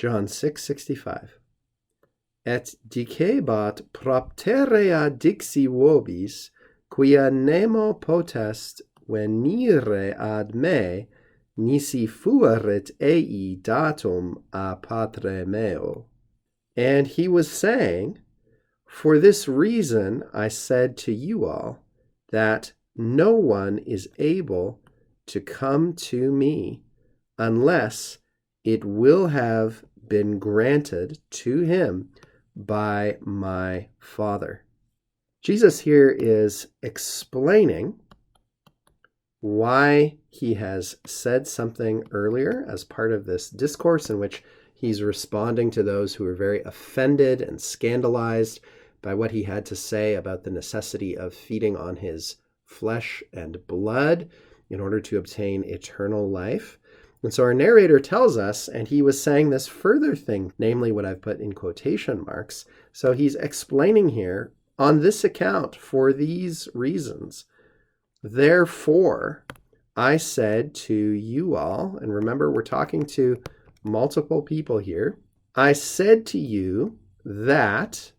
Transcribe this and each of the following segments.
John 6:65. Et dicebat propterea dixi vobis, quia nemo potest venire ad me, nisi fuerit ei datum a patre meo. And he was saying, for this reason I said to you all, that no one is able to come to me unless it will have been granted to him by my Father. Jesus here is explaining why he has said something earlier as part of this discourse in which he's responding to those who are very offended and scandalized by what he had to say about the necessity of feeding on his flesh and blood in order to obtain eternal life. And so our narrator tells us, and he was saying this further thing, namely what I've put in quotation marks. So he's explaining here, on this account, for these reasons, therefore, I said to you all, and remember we're talking to multiple people here, I said to you that,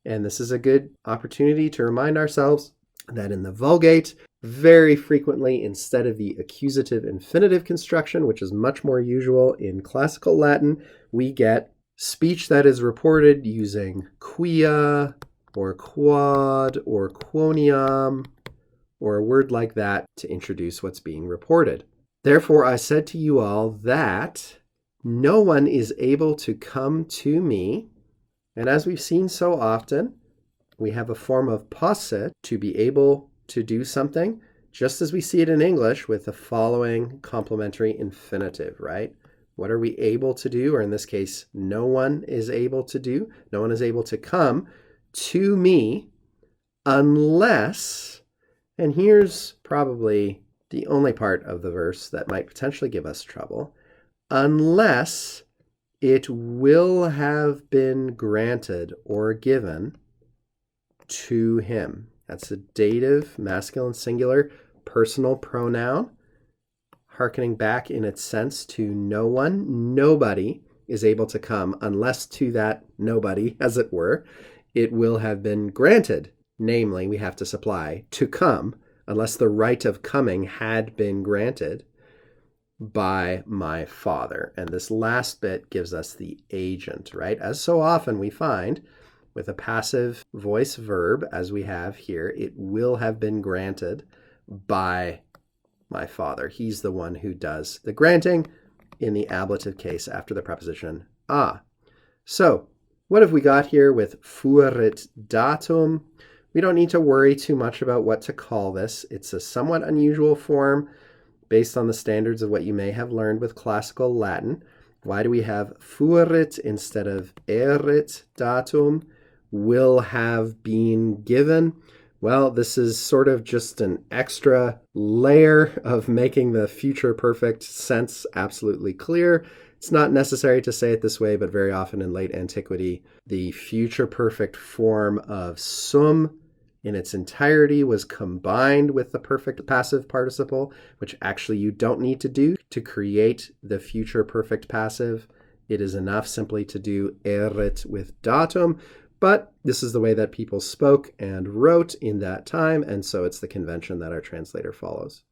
and this is a good opportunity to remind ourselves that in the Vulgate, very frequently, instead of the accusative infinitive construction, which is much more usual in classical Latin, we get speech that is reported using quia or quod or quoniam or a word like that to introduce what's being reported. Therefore, I said to you all that no one is able to come to me. And as we've seen so often, we have a form of posse, to be able to do something, just as we see it in English with the following complementary infinitive, right? What are we able to do? Or in this case, no one is able to do. No one is able to come to me unless, and here's probably the only part of the verse that might potentially give us trouble, unless it will have been granted or given to him. That's a dative, masculine, singular, personal pronoun, hearkening back in its sense to no one. Nobody is able to come unless to that nobody, as it were, it will have been granted. Namely, we have to supply to come, unless the right of coming had been granted by my Father. And this last bit gives us the agent, right? As so often we find with a passive voice verb, as we have here, it will have been granted by my Father. He's the one who does the granting in the ablative case after the preposition a. So what have we got here with fuerit datum? We don't need to worry too much about what to call this. It's a somewhat unusual form based on the standards of what you may have learned with classical Latin. Why do we have fuerit instead of erat datum? Will have been given. Well, this is sort of just an extra layer of making the future perfect sense absolutely clear. It's not necessary to say it this way, but very often in late antiquity, the future perfect form of sum in its entirety was combined with the perfect passive participle, which actually you don't need to do to create the future perfect passive. It is enough simply to do erat with datum. But this is the way that people spoke and wrote in that time, and so it's the convention that our translator follows.